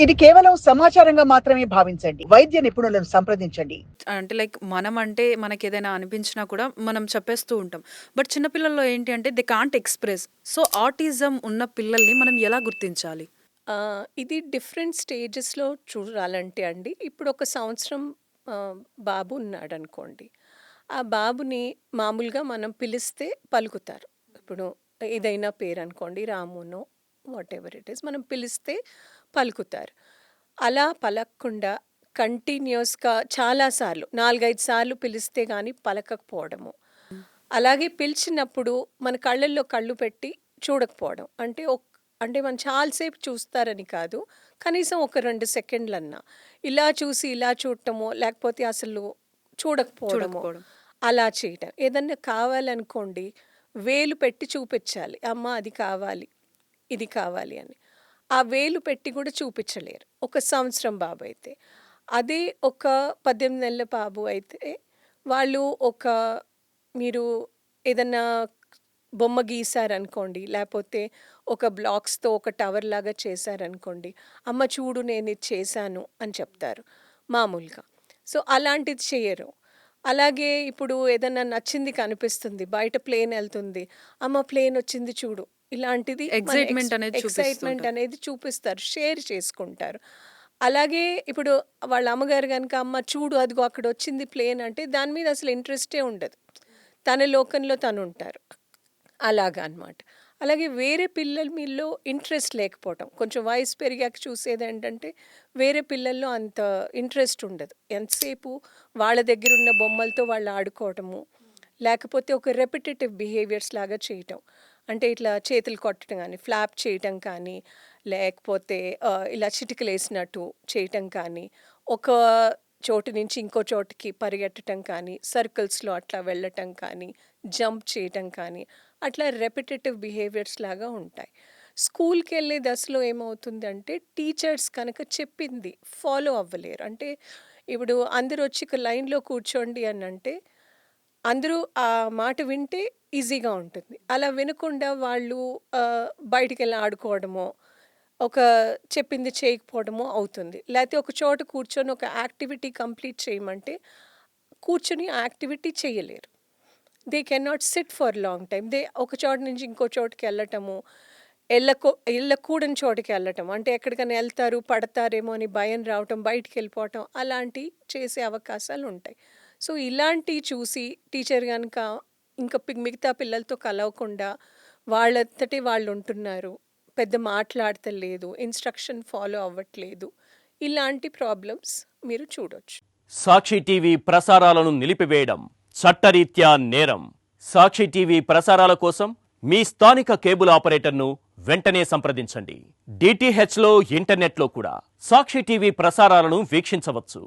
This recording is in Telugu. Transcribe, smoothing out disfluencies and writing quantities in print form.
ఇది కేవలం సమాచారంగా మాత్రమే భావించండి. వైద్య నిపుణులను సంప్రదించండి. అంటే లైక్ మనం అంటే మనకేదైనా అనిపించినా కూడా మనం చెప్పేస్తూ ఉంటాం. బట్ చిన్న పిల్లల్లో ఏంటి అంటే they can't express. So, autism ఉన్న పిల్లల్ని మనం ఎలా గుర్తించాలి? ఇది డిఫరెంట్ స్టేజెస్‌లో చూడాలంటే అండి, ఇప్పుడు ఒక సంవత్సరం ఆహ్, బాబు ఉన్నాడనుకోండి. ఆ బాబుని మామూలుగా మనం పిలిస్తే పలుకుతారు. ఇప్పుడు ఏదైనా పేరనుకోండి రామునో వాటెవర్ ఇట్ ఈస్ మనం పిలిస్తే పలుకుతారు. అలా పలక్కుండా కంటిన్యూయస్‌గా చాలా సార్లు 4, 5 సార్లు పిలిస్తే గాని పలకకపోవడము. అలాగే పిలిచినప్పుడు మన కళ్ళల్లో కళ్ళు పెట్టి చూడకపోవడం. అంటే మనం చాలా సేపు చూస్తారని కాదు. కనీసం ఒక 2 సెకండ్‌లన్నా. ఇలా చూసి ఇలా చూడటమో, లేకపోతే అసలు చూడకపోవడమో, చూడకపోవడం. అలా చేయటం. ఏదన్నా కావాలనుకోండి, వేలు పెట్టి చూపిచ్చాలి. అమ్మ అది కావాలి, ఇది కావాలి అని. ఆ వేలు పెట్టి కూడా చూపిచ్చలేరు. ఒక సంవత్సరం బాబయితే. అదే ఒక 18 నెలల బాబు అయితే, వాళ్ళు మీరు ఏదన్నా బొమ్మ గీశారనుకోండి, లేపోతే ఒక బ్లాక్స్‌తో ఒక టవర్‌లాగా చేశారనుకోండి, "అమ్మ చూడు నేనిది చేశాను" అని చెప్తారు మామూలుగా. సో, అలాంటిది చెయ్యరు. అలాగే ఇప్పుడు ఏదన్నా నచ్చింది కనిపిస్తుంది, బయట ప్లేనెళ్తుంది, "అమ్మ ప్లేనొచ్చింది చూడు" ఇలాంటిది మన ఎక్సైట్‌మెంట్ అనేది ఎక్సైట్‌మెంట్ చూపిస్తుంటారు. అనేది చూపిస్తారు. షేర్ చేసుకుంటారు. అలాగే ఇప్పుడు వాళ్ళ అమ్మగారు గనక, "అమ్మ చూడు అదిగో అక్కడొచ్చింది ప్లేన్" అంటే దాని మీద అసలు ఇంట్రెస్టే ఉండదు. తన లోకంలో తనుంటారు. అలాగా అన్నమాట. అలాగే వేరే పిల్లల మీలో ఇంట్రెస్ట్ లేకపోవటం. కొంచెం వయసు పెరిగాక చూసేదేంటంటే, వేరే పిల్లల్లో అంత ఇంట్రెస్ట్ ఉండదు. ఎంతసేపు వాళ్ళ దగ్గరున్న బొమ్మలతో వాళ్ళు ఆడుకోవటము, లేకపోతే ఒక రెపిటేటివ్ బిహేవియర్స్ లాగా చేయటం. అంటే ఇట్లా చేతులు కొట్టడం గానీ, ఫ్లాప్ చేయటం కానీ, లేకపోతే ఇలా చిటికలేసినట్టు చేయటం కానీ, ఒక చోటు నుంచి ఇంకో చోటుకి పరిగెట్టటం కానీ, సర్కిల్స్‌లో అట్లా వెళ్ళటం కానీ, జంప్ చేయటం కానీ, అట్లా రెపిటేటివ్ బిహేవియర్స్ లాగా ఉంటాయి. స్కూల్‌కెళ్ళే దశలో ఏమవుతుందంటే, టీచర్స్ కనుక చెప్పింది ఫాలో అవ్వలేరు. అంటే ఇప్పుడు అందరూ వచ్చి ఒక లైన్‌లో కూర్చోండి అనంటే, అందరూ ఆ మాట వింటే ఈజీగా ఉంటుంది. అలా వినకుండా వాళ్ళు బయటికెళ్ళి ఆడుకోవడమో, ఒక చెప్పింది చేయకపోవడమో అవుతుంది. లేతే ఒక చోట కూర్చొని ఒక యాక్టివిటీ కంప్లీట్ చేయమంటే, కూర్చొని ఆ యాక్టివిటీ చేయలేరు. They cannot SIT for long time. ఒక చోట నుంచి ఇంకో చోటుకెళ్ళటము, ఎళ్ళకూడని చోటుకెళ్ళటం. అంటే ఎక్కడికైనా ఎళ్తారు, పడతారేమో అని భయం రావటం, బయటికెళ్ళిపోవటం అలాంటియి చేసే అవకాశాలుంటాయి. సో, ఇలాంటియి చూసి టీచర్ గనక ఇంక మిగతా పిల్లలతో కలవకుండా వాళ్ళంతటే వాళ్ళుంటున్నారు. పెద్ద మాట్లాడతలేదు, ఇన్‌స్ట్రక్షన్ ఫాలో అవ్వట్లేదు. ఇలాంటి ప్రాబ్లమ్స్ మీరు చూడొచ్చు. సాక్షి టీవీ ప్రసారాలను నిలిపివేయడం చట్టరీత్యా నేరం. సాక్షి టీవీ ప్రసారాల కోసం మీ స్థానిక కేబుల్ ఆపరేటర్ను వెంటనే సంప్రదించండి. డిటిహెచ్లో ఇంటర్నెట్లో కూడా సాక్షి టీవీ ప్రసారాలను వీక్షించవచ్చు.